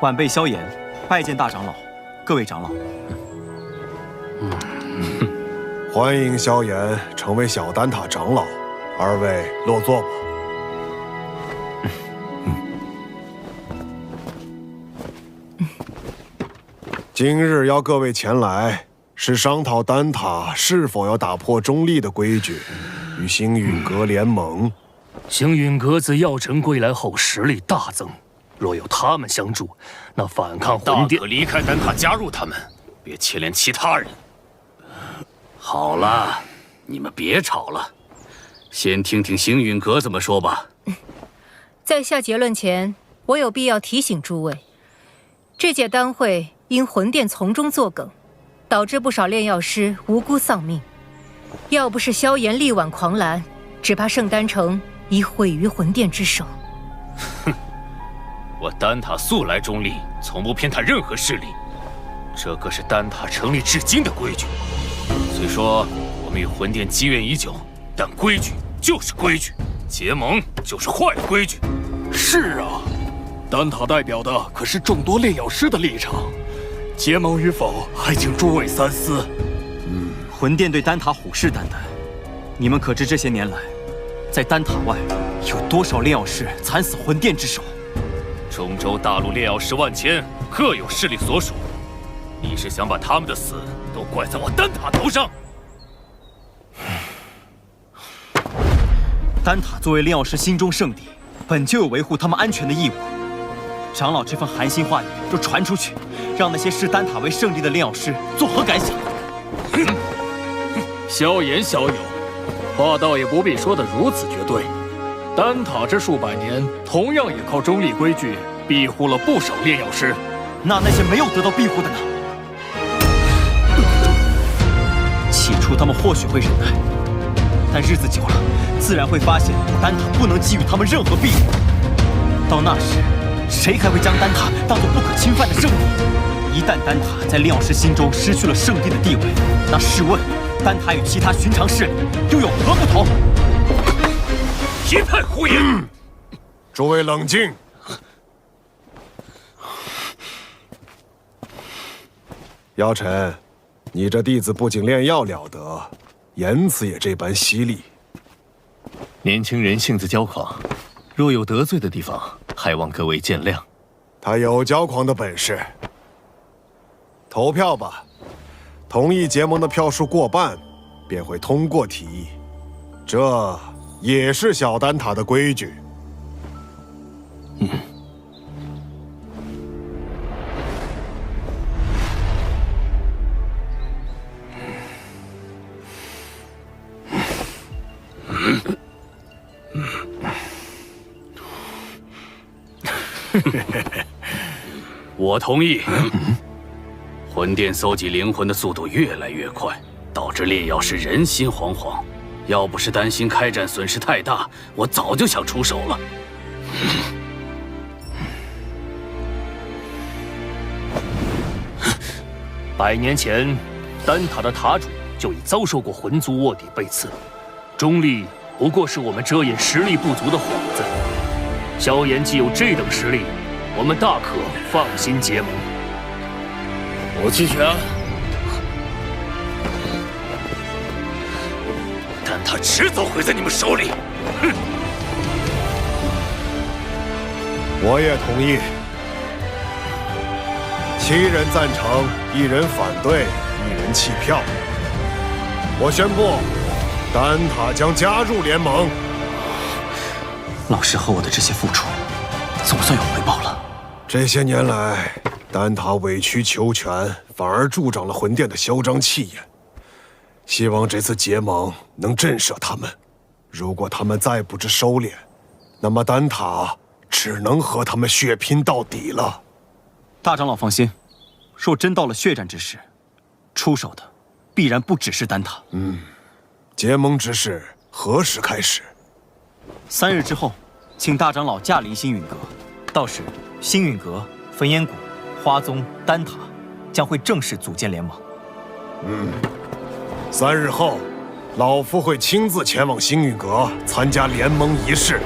晚辈萧炎拜见大长老，各位长老。欢迎萧炎成为小丹塔长老，二位落座吧。今日邀各位前来，是商讨丹塔是否要打破中立的规矩，与星陨阁联盟。星陨阁自药尘归来后实力大增，若有他们相助，那反抗魂殿大可离开丹塔加入他们，别牵连其他人。好了，你们别吵了，先听听星陨阁怎么说吧。在下结论前，我有必要提醒诸位，这届丹会因魂殿从中作梗，导致不少炼药师无辜丧命。要不是萧炎力挽狂澜，只怕圣丹城已毁于魂殿之手。哼，我丹塔素来中立，从不偏袒任何势力，这可是丹塔成立至今的规矩。虽说我们与魂殿积怨已久，但规矩就是规矩，结盟就是坏的规矩。是啊，丹塔代表的可是众多炼药师的立场，结盟与否，还请诸位三思。魂殿对丹塔虎视眈眈，你们可知这些年来，在丹塔外有多少炼药师惨死魂殿之手？中州大陆炼药师万千，各有势力所属。你是想把他们的死都怪在我丹塔头上？丹塔作为炼药师心中圣地，本就有维护他们安全的义务。长老这份寒心话语若传出去，让那些视丹塔为圣地的炼药师作何感想？萧炎小友，话倒也不必说得如此绝对。丹塔这数百年，同样也靠中立规矩庇护了不少炼药师。那些没有得到庇护的呢？起初他们或许会忍耐，但日子久了，自然会发现丹塔不能给予他们任何庇护。到那时，谁还会将丹塔当作不可侵犯的圣地？一旦丹塔在炼药师心中失去了圣地的地位，那试问，丹塔与其他寻常势力又有何不同？一派胡言！诸位冷静。姚晨，你这弟子不仅炼药了得，言辞也这般犀利。年轻人性子骄狂，若有得罪的地方，还望各位见谅。他有骄狂的本事。投票吧，同意结盟的票数过半，便会通过提议。这也是小丹塔的规矩。我同意。魂殿搜集灵魂的速度越来越快，导致炼药师人心惶惶。要不是担心开战损失太大，我早就想出手了。100年前，丹塔的塔主就已遭受过魂族卧底背刺，中立不过是我们遮掩实力不足的幌子。萧炎既有这等实力，我们大可放心结盟。我弃权。丹塔迟早毁在你们手里。哼！我也同意。7人赞成，1人反对，1人弃票。我宣布，丹塔将加入联盟。老师和我的这些付出，总算有回报了。这些年来，丹塔委曲求全，反而助长了魂殿的嚣张气焰。希望这次结盟能震慑他们。如果他们再不知收敛，那么丹塔只能和他们血拼到底了。大长老放心，若真到了血战之时，出手的必然不只是丹塔。结盟之事何时开始？3日之后，请大长老驾临星陨阁。到时，星陨阁、焚烟谷、花宗、丹塔将会正式组建联盟。3日后，老夫会亲自前往星陨阁参加联盟仪式。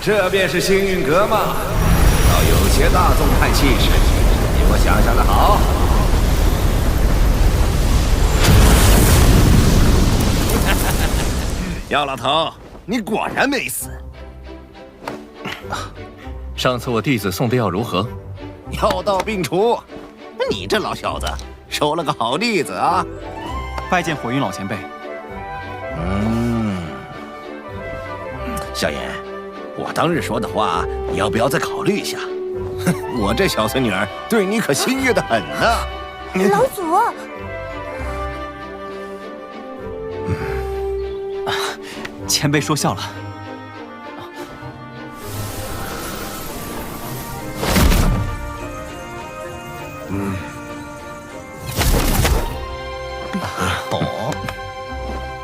这便是星运阁吗？倒有些大宗派气势，比我想象的好。姚老头，你果然没死。上次我弟子送的药如何？药到病除。你这老小子收了个好弟子啊！拜见火云老前辈。萧炎，我当日说的话，你要不要再考虑一下？我这小孙女儿对你可心悦得很呢。老祖，前辈说笑了。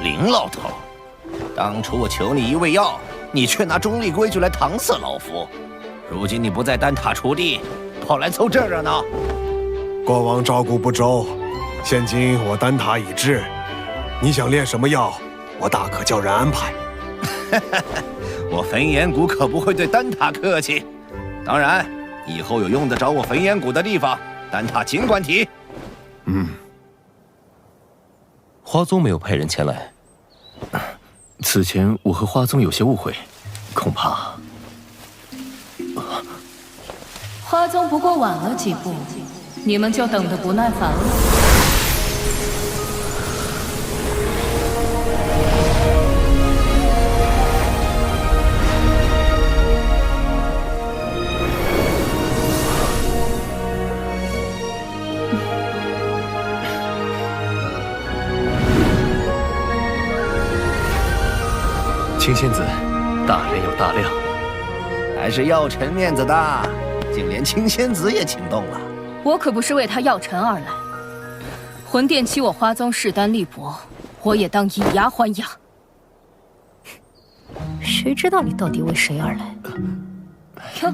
林老头，当初我求你一味药，你却拿中立规矩来搪塞老夫。如今你不在丹塔锄地，跑来凑这热闹。过往照顾不周，现今我丹塔已至，你想练什么药，我大可叫人安排。我焚炎谷可不会对丹塔客气。当然，以后有用得着我焚炎谷的地方，丹塔尽管提。花宗没有派人前来。此前我和花宗有些误会，恐怕花宗不过晚了几步，你们就等得不耐烦了。青仙子，大人有大量，还是药尘面子大，竟连青仙子也请动了。我可不是为他药尘而来，魂殿欺我花宗势单力薄，我也当以牙还牙。谁知道你到底为谁而来？哟，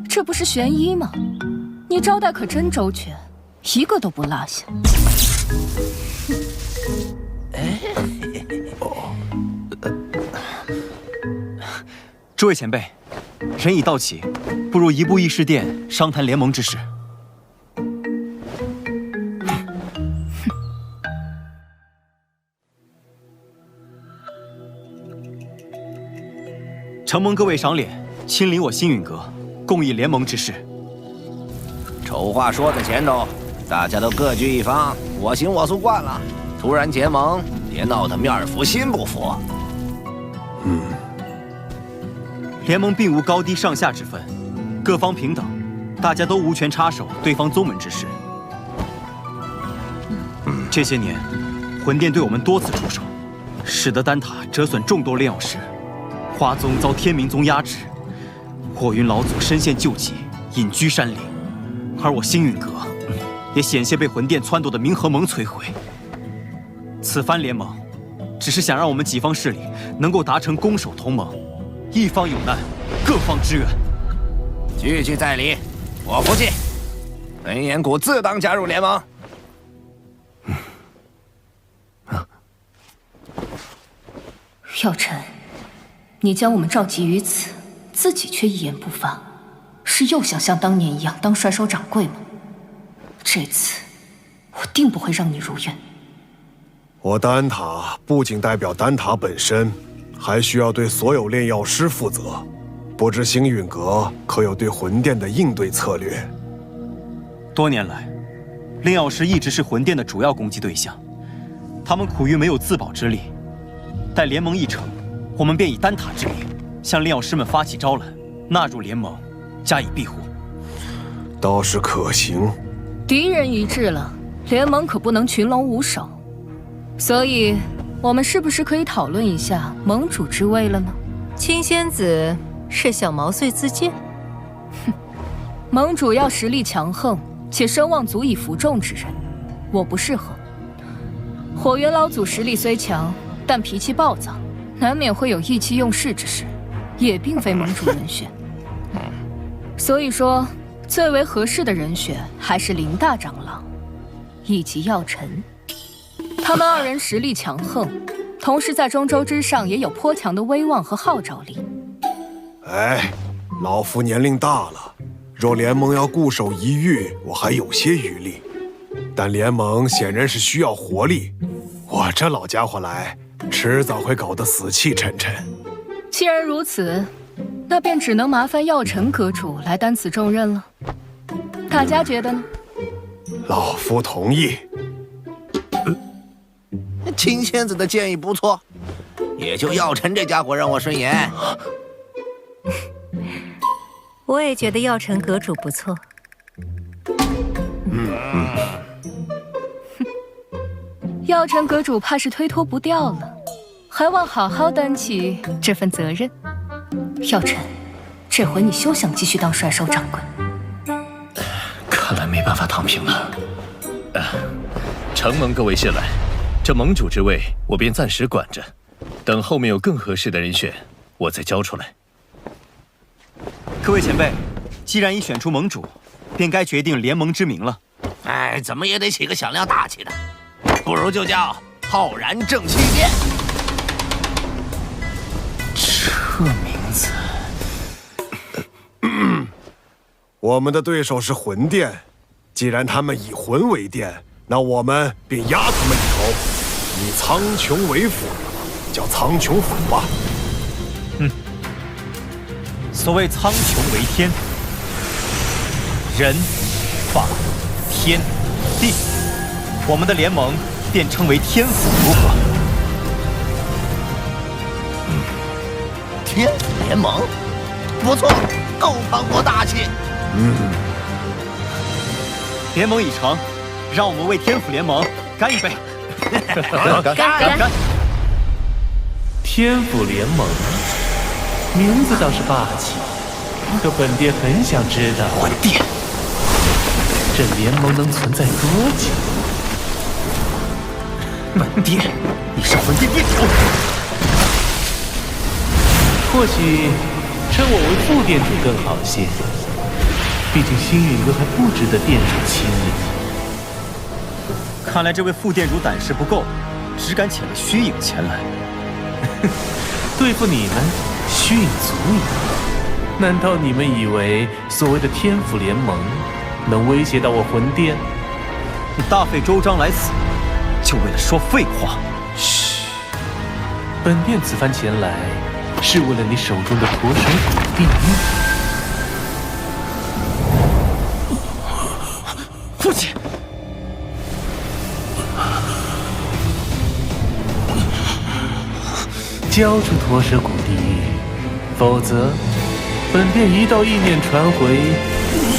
这不是玄一吗？你招待可真周全，一个都不落下。诸位前辈，人已到齐，不如移步议事殿商谈联盟之事。承蒙各位赏脸，亲临我星陨阁，共议联盟之事。丑话说在前头，大家都各据一方，我行我素惯了。突然结盟，别闹得面服心不服。联盟并无高低上下之分，各方平等，大家都无权插手对方宗门之事。这些年，魂殿对我们多次出手，使得丹塔折损众多炼药师，花宗遭天明宗压制，火云老祖身陷旧疾，隐居山林，而我星陨阁也险些被魂殿撺掇的冥河盟摧毁。此番联盟，只是想让我们几方势力能够达成攻守同盟。一方有难，各方支援。句句在理，我服气。焚炎谷自当加入联盟。药尘，你将我们召集于此，自己却一言不发，是又想像当年一样当帅收掌柜吗？这次，我定不会让你如愿。我丹塔不仅代表丹塔本身，还需要对所有炼药师负责。不知星陨阁可有对魂殿的应对策略？多年来，炼药师一直是魂殿的主要攻击对象，他们苦于没有自保之力。待联盟一成，我们便以丹塔之名，向炼药师们发起招揽，纳入联盟，加以庇护。倒是可行。敌人一致了，联盟可不能群龙无首。所以，我们是不是可以讨论一下盟主之位了呢？青仙子是想毛遂自荐？哼，盟主要实力强横且声望足以服众之人，我不适合。火元老祖实力虽强，但脾气暴躁，难免会有意气用事之事，也并非盟主人选。所以说，最为合适的人选还是林大长老以及药尘。他们二人实力强横，同时在中州之上也有颇强的威望和号召力。哎，老夫年龄大了，若联盟要固守一隅，我还有些余力。但联盟显然是需要活力，我这老家伙来，迟早会搞得死气沉沉。既然如此，那便只能麻烦药尘阁主来担此重任了。大家觉得呢？老夫同意。秦仙子的建议不错，也就药尘这家伙让我顺眼。我也觉得药尘阁主不错。药尘阁主怕是推脱不掉了，还望好好担起这份责任。药尘，这回你休想继续当帅兽掌柜。看来没办法躺平了。承蒙各位信赖，这盟主之位我便暂时管着，等后面有更合适的人选，我再交出来。各位前辈，既然已选出盟主，便该决定联盟之名了。哎，怎么也得起个响亮大气的，不如就叫浩然正气殿。这名字，我们的对手是魂殿，既然他们以魂为殿，那我们便压他们一头，以苍穹为辅，叫苍穹府吧。所谓苍穹为天，人、法、天、地，我们的联盟便称为天府，如何？天府联盟，不错，够磅礴大气。联盟已成，让我们为天府联盟干一杯！干！天府联盟，名字倒是霸气，可本殿很想知道，魂殿，这联盟能存在多久？本殿已是魂殿殿主，或许称我为副殿主更好些，毕竟星陨阁还不值得殿主亲临。看来这位副殿主胆识不够，只敢遣了虚影前来。对付你们，虚影足矣。难道你们以为所谓的天府联盟能威胁到我魂殿？你大费周章来此，就为了说废话？嘘，本殿此番前来，是为了你手中的驼神骨地狱。父亲，交出驼蛇骨地狱，否则本殿一道意念传回，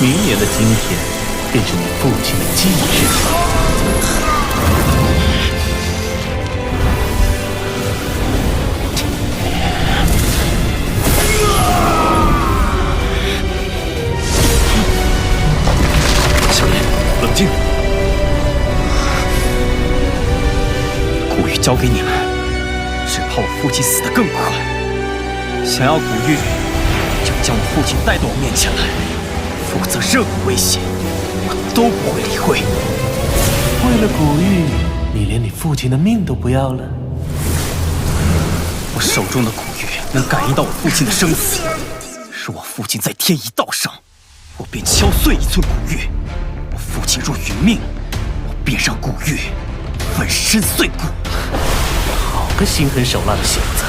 明年的今天便是你父亲的忌日。小莲，冷静。古玉交给你们，只怕我父亲死得更快。想要古玉，就将我父亲带到我面前来，否则任何威胁我都不会理会。为了古玉，你连你父亲的命都不要了？我手中的古玉能感应到我父亲的生死，若我父亲在天一道上，我便敲碎一寸古玉；我父亲若殒命，我便让古玉粉身碎骨。好个心狠手辣的小子，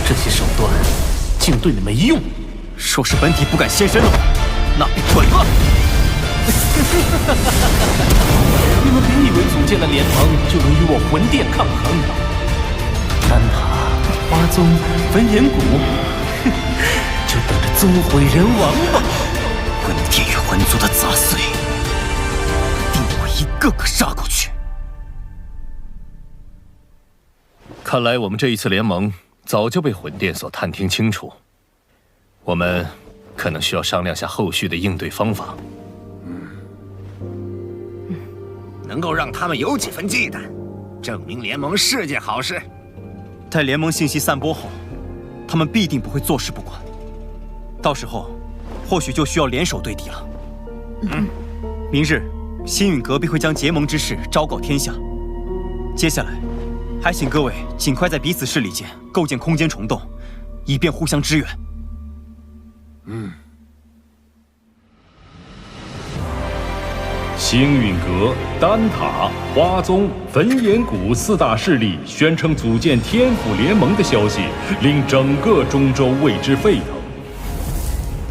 这些手段竟对你没用。若是本体不敢现身的话，那便滚吧！你们别以为组建了联盟就能与我魂殿抗衡。丹塔、花宗、焚炎谷，就等着宗毁人亡吧！魂殿与魂族的杂碎，定会一个个杀过去。看来我们这一次联盟早就被魂殿所探听清楚，我们可能需要商量下后续的应对方法。能够让他们有几分忌惮，证明联盟是件好事。待联盟信息散播后，他们必定不会坐视不管。到时候，或许就需要联手对敌了。明日，星陨阁必会将结盟之事昭告天下。接下来，还请各位尽快在彼此势力间构建空间虫洞，以便互相支援。星陨阁、丹塔、花宗、焚炎谷4大势力宣称组建天府联盟的消息，令整个中州为之沸腾。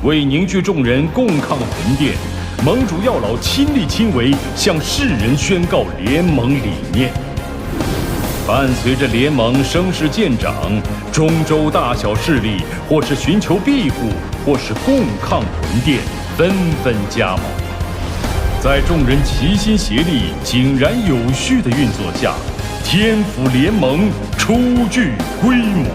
为凝聚众人共抗魂殿，盟主药老亲力亲为，向世人宣告联盟理念。伴随着联盟声势渐长，中州大小势力或是寻求庇护，或是共抗魂殿，纷纷加盟。在众人齐心协力、井然有序的运作下，天府联盟初具规模。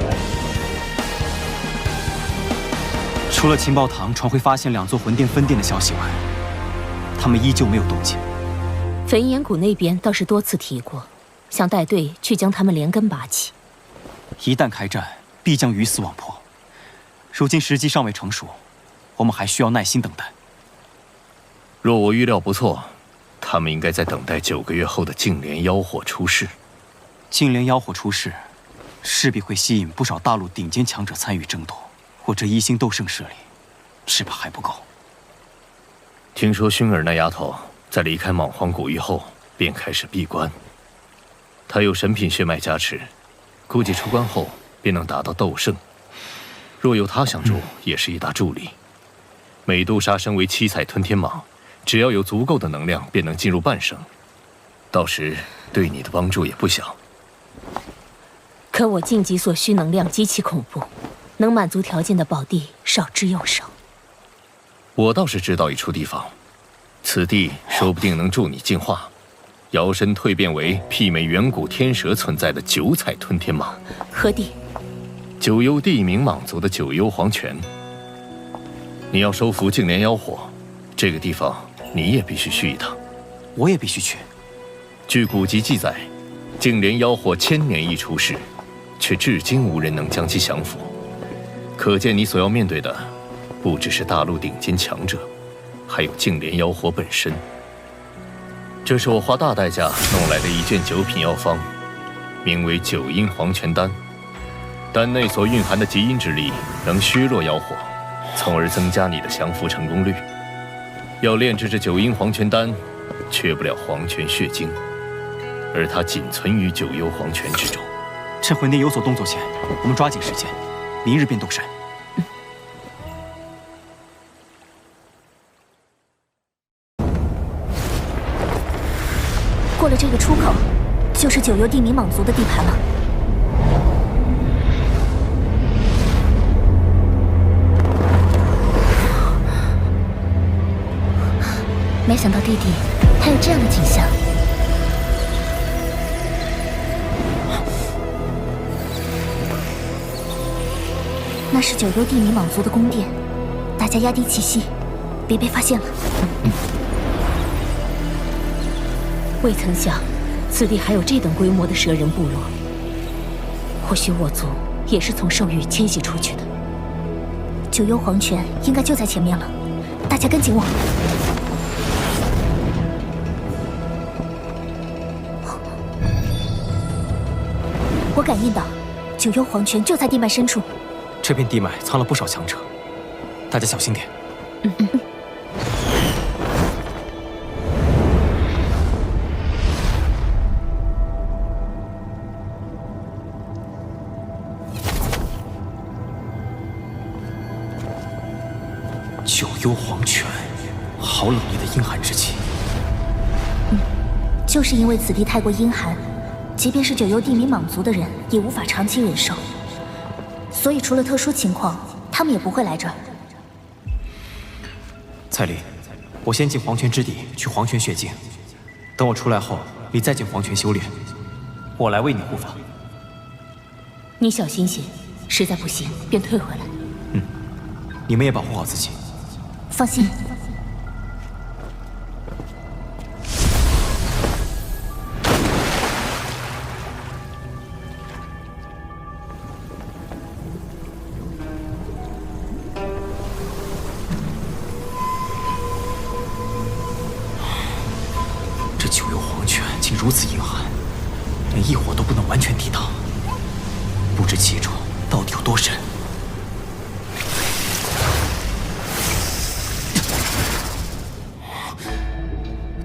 除了情报堂传回发现2座魂殿分殿的消息外，他们依旧没有动静。焚炎谷那边倒是多次提过，想带队去将他们连根拔起。一旦开战，必将鱼死网破。如今时机尚未成熟，我们还需要耐心等待。若我预料不错，他们应该在等待9个月后的净莲妖火出世。净莲妖火出世，势必会吸引不少大陆顶尖强者参与争夺。我这1星斗圣势力，只怕还不够。听说薰儿那丫头在离开莽荒古域后，便开始闭关。她有神品血脉加持，估计出关后便能达到斗圣。若有她相助，也是一大助力。美杜莎身为7彩吞天蟒，只要有足够的能量，便能进入半圣。到时对你的帮助也不小。可我晋级所需能量极其恐怖，能满足条件的宝地少之又少。我倒是知道一处地方，此地说不定能助你进化，摇身蜕变为媲美远古天蛇存在的9彩吞天蟒。何地？九幽地冥蟒族的九幽黄泉。你要收服净莲妖火，这个地方你也必须去一趟。我也必须去。据古籍记载，净莲妖火1000年一出世，却至今无人能将其降服。可见你所要面对的，不只是大陆顶尖强者，还有净莲妖火本身。这是我花大代价弄来的一卷9品药方，名为9阴黄泉丹。丹内所蕴含的极阴之力，能削弱妖火，从而增加你的降服成功率。要炼制这9阴黄泉丹，缺不了黄泉血晶，而它仅存于9幽黄泉之中。趁魂殿有所动作前，我们抓紧时间，明日便动身。过了这个出口，就是9幽地冥蟒族的地盘了。没想到地底还有这样的景象。那是9幽地冥蟒族的宫殿，大家压低气息，别被发现了。未曾想，此地还有这等规模的蛇人部落。或许我族也是从兽域迁徙出去的。9幽黄泉应该就在前面了，大家跟紧我。我感应到9幽黄泉就在地脉深处。这片地脉藏了不少强者，大家小心点。9幽黄泉，好冷冽的阴寒之气。就是因为此地太过阴寒，即便是9幽地冥蟒族的人也无法长期忍受，所以除了特殊情况，他们也不会来这儿。蔡离，我先进黄泉之底去黄泉血境，等我出来后，你再进黄泉修炼，我来为你护法。你小心些，实在不行便退回来。你们也保护好自己。放心。这9幽黄泉竟如此阴寒，连异火都不能完全抵知其中到底有多深。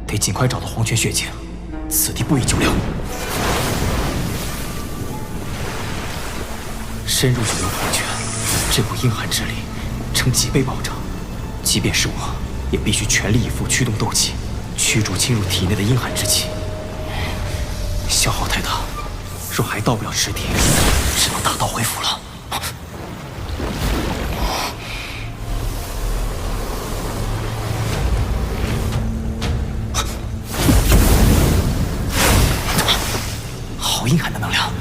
得尽快找到黄泉血井，此地不宜久留。深入九幽黄泉，这股阴寒之力呈几倍暴涨，即便是我，也必须全力以赴驱动斗气，驱逐侵入体内的阴寒之气。消耗太大，若还到不了池底，只能打道回府了。好阴寒的能量，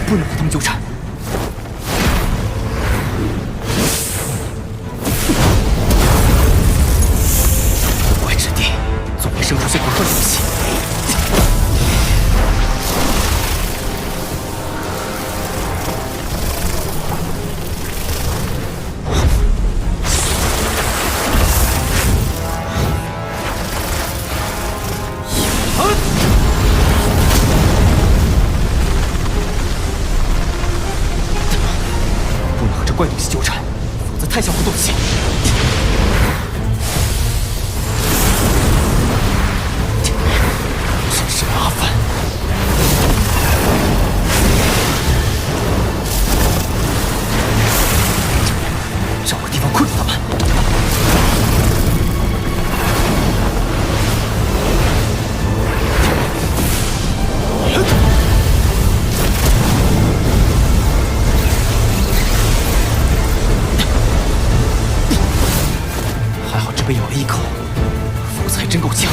不能和他们纠缠。外之地总会生出些不合的东西。怪东西纠缠，否则太消耗斗气。真是麻烦。找个地方困住他们。被咬了一口，符才真够呛。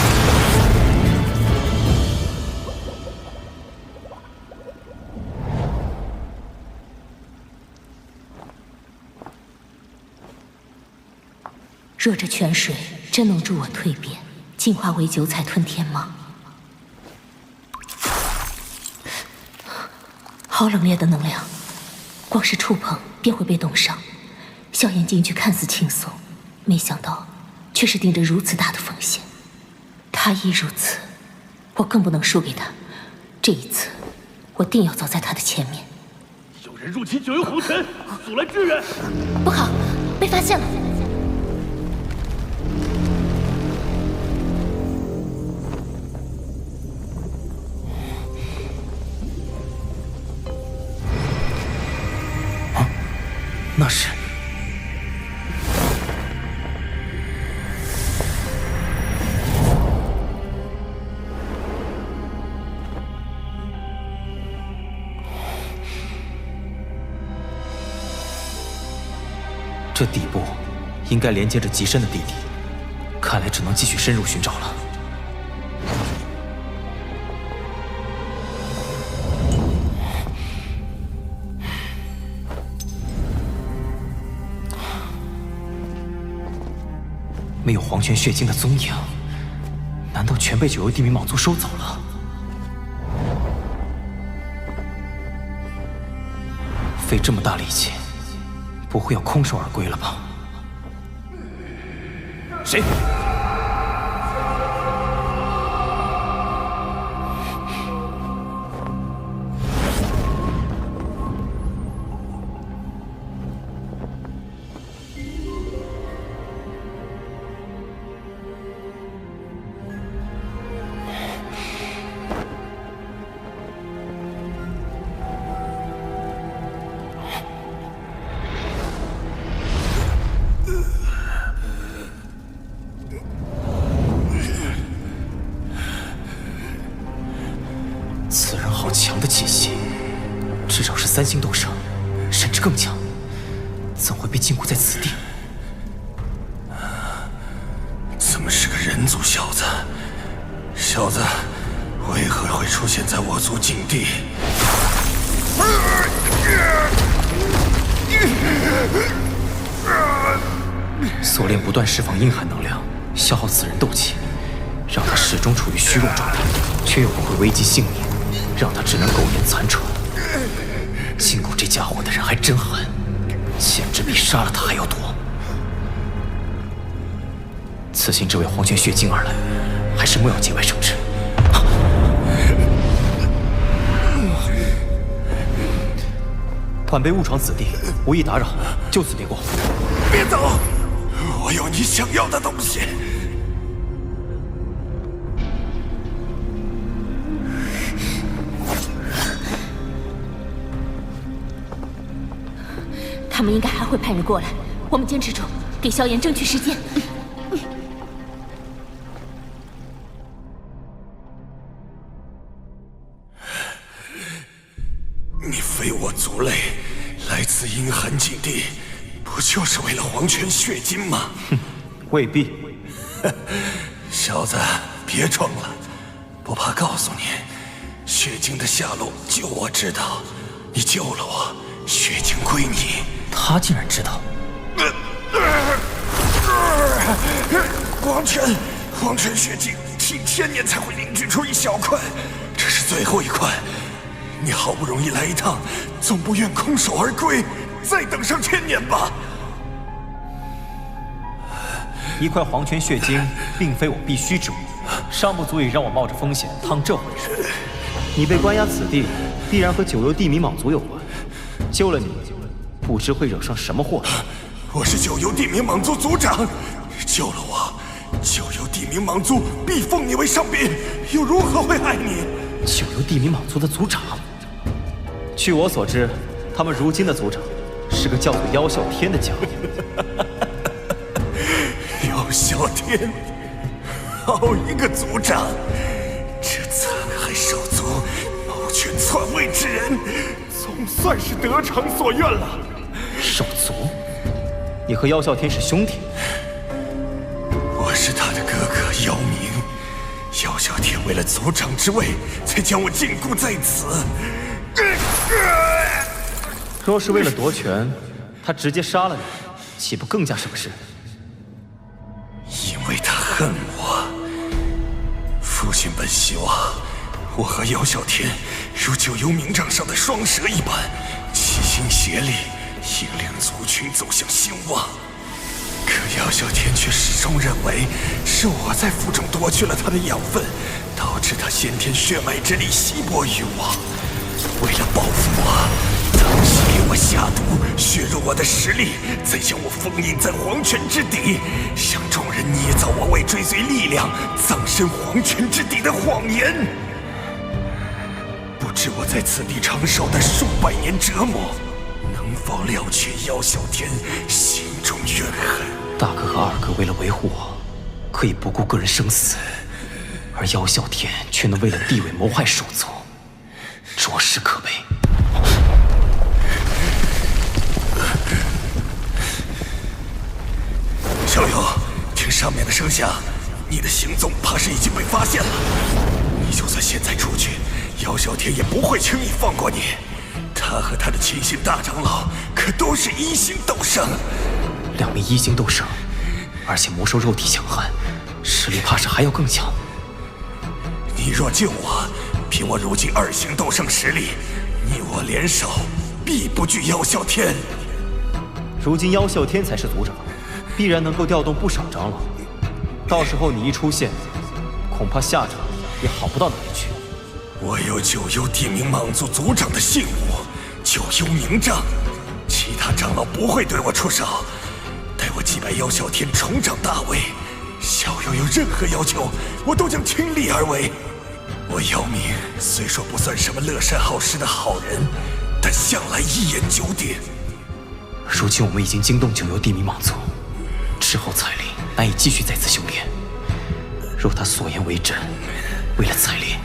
若这泉水真能助我蜕变，进化为九彩吞天蟒，好冷冽的能量，光是触碰便会被冻伤。萧炎进去看似轻松，没想到却是顶着如此大的风险。他亦如此，我更不能输给他。这一次，我定要走在他的前面。有人入侵九幽黄泉，速来支援！不好，被发现了！啊，那是……这底部应该连接着极深的地底，看来只能继续深入寻找了。没有黄泉血晶的踪影，难道全被九幽地冥蟒族收走了？费这么大力气，不会要空手而归了吧？谁？此人好强的气息，至少是3星斗圣，甚至更强，怎会被禁锢在此地？怎么是个人族小子？小子，为何会出现在我族境地？锁链不断释放阴寒能量，消耗此人斗气，让他始终处于虚弱状态，却又不会危及性命，让他只能苟延残喘。禁锢这家伙的人还真狠，简直比杀了他还要多。此行只为黄泉血晶而来，还是莫要节外生枝。晚辈误闯此地，无意打扰，就此别过。别走，我有你想要的东西。他们应该还会派人过来，我们坚持住，给萧炎争取时间。你非我族类，来自阴寒禁地，不就是为了黄泉血晶吗？哼，未必。小子，别装了，不怕告诉你，血晶的下落就我知道。你救了我，血晶归你。他竟然知道。黄泉血晶几千年才会凝聚出一小块，这是最后一块。你好不容易来一趟，总不愿空手而归，再等上1000年吧。一块黄泉血晶并非我必须之物，尚不足以让我冒着风险趟这回水。你被关押此地，必然和九幽地冥蟒族有关。救了你，不知会惹上什么祸。我是九幽地冥蟒族族长，救了我，九幽地冥蟒族必奉你为上宾，又如何会害你？九幽地冥蟒族的族长？据我所知，他们如今的族长是个叫做妖啸天的家伙。妖啸天，好一个族长！这残害手足、谋权篡位之人，总算是得偿所愿了。手足？你和妖啸天是兄弟？我是他的哥哥妖冥，妖啸天为了族长之位，才将我禁锢在此。若是为了夺权，他直接杀了你，岂不更加省事？因为他恨我。父亲本希望我和妖啸天如九幽冥掌上的双蛇一般，齐心协力，引领族群走向兴旺。可妖啸天却始终认为是我在腹中夺去了他的养分，导致他先天血脉之力稀薄于我。为了报复我，当时给我下毒，削弱我的实力，再将我封印在黄泉之底，向众人捏造我为追随力量葬身黄泉之底的谎言。不知我在此地承受的数百年折磨，能否了却妖啸天心中怨恨？大哥和二哥为了维护我，可以不顾个人生死，而妖啸天却能为了地位谋害手足，着实可悲。小友，听上面的声响，你的行踪怕是已经被发现了。你就算现在出去，妖啸天也不会轻易放过你。他和他的亲信大长老可都是1星斗圣，2名1星斗圣，而且魔兽肉体强悍，实力怕是还要更强。你若救我，凭我如今2星斗圣实力，你我联手，必不惧妖啸天。如今妖啸天才是族长，必然能够调动不少长老。到时候你一出现，恐怕下场也好不到哪里去。我有九幽地冥蟒族族长的信物九幽冥杖，其他长老不会对我出手。待我击败妖啸天，重掌大位，小友有任何要求，我都将倾力而为。我姚明虽说不算什么乐善好施的好人，但向来一言九鼎。如今我们已经惊动九幽地冥蟒族，之后彩铃难以继续再次修炼。若他所言为真，为了彩铃，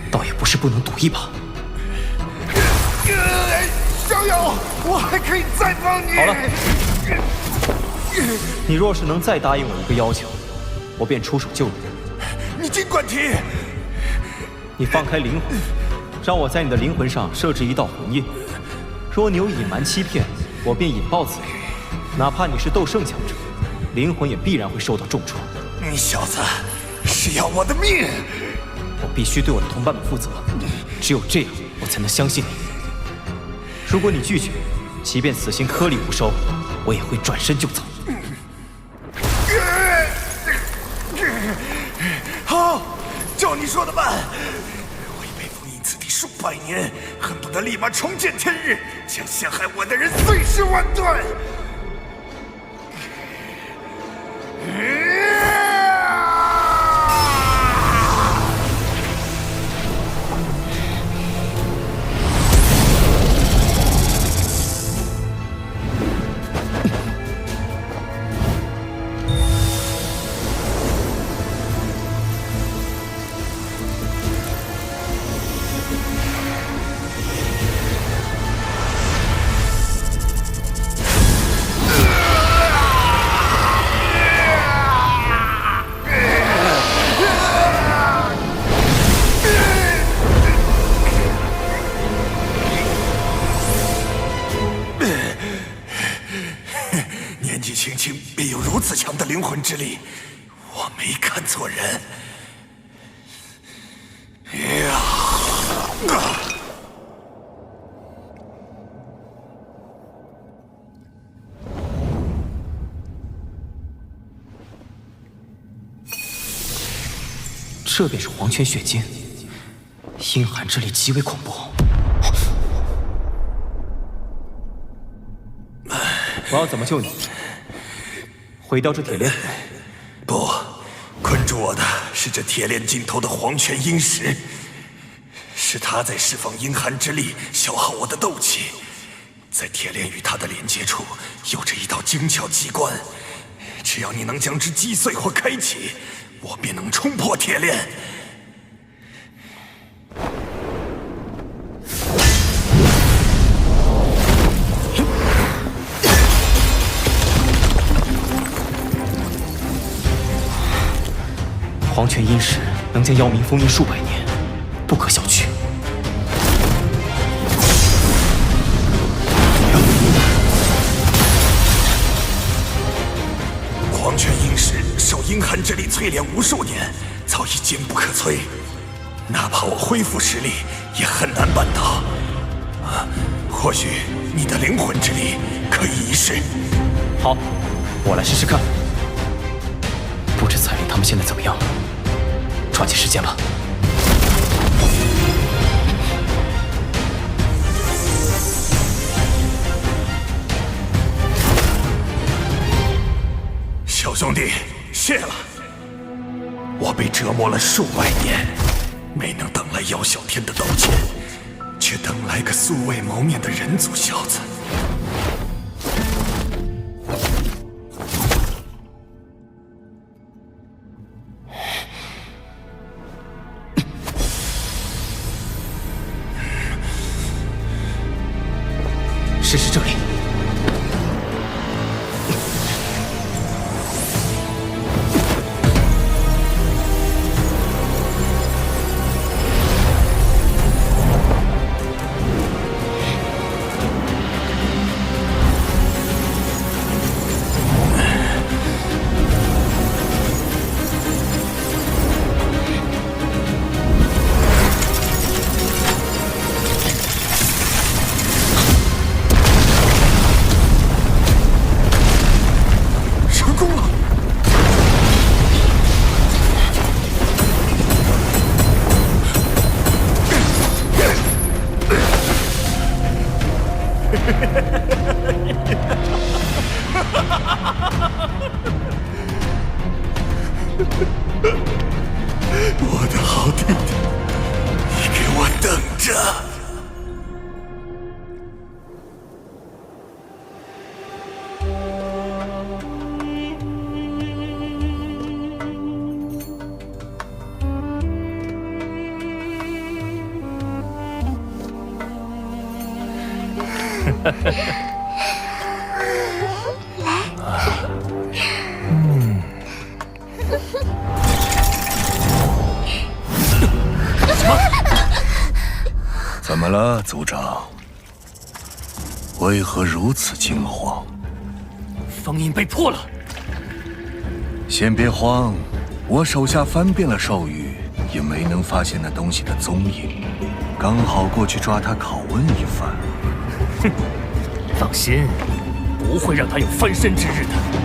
倒也不是不能赌一把。小友，我还可以再帮你。好了，你若是能再答应我一个要求，我便出手救你。你尽管提。你放开灵魂，让我在你的灵魂上设置一道魂印。若你有隐瞒欺骗，我便引爆此人。哪怕你是斗圣强者，灵魂也必然会受到重创。你小子是要我的命！我必须对我的同伴们负责，只有这样，我才能相信你。如果你拒绝，即便此行颗粒无收，我也会转身就走。好，照你说的办。我已被封印此地数百年，恨不得立马重见天日，将陷害我的人碎尸万段。年纪轻轻便有如此强的灵魂之力，我没看错人。这便是黄泉血晶，阴寒之力极为恐怖。我要怎么救你？毁掉这铁链？不，困住我的是这铁链尽头的黄泉阴石，是它在释放阴寒之力，消耗我的斗气。在铁链与它的连接处，有着一道精巧机关，只要你能将之击碎或开启，我便能冲破铁链。黄泉阴石能将妖民封印数百年，不可小觑。黄泉阴石受阴寒之力淬炼无数年，早已坚不可摧。哪怕我恢复实力，也很难办到。或许你的灵魂之力可以一试。好，我来试试看。不知彩铃他们现在怎么样？抓紧时间吧。小兄弟，谢了。我被折磨了数百年，没能等来姚小天的道歉，却等来个素未谋面的人族小子。试试这里。我的好弟弟，你给我等着！怎么了，族长？为何如此惊慌？封印被破了。先别慌，我手下翻遍了兽域，也没能发现那东西的踪影。刚好过去抓他拷问一番。哼，放心，不会让他有翻身之日的。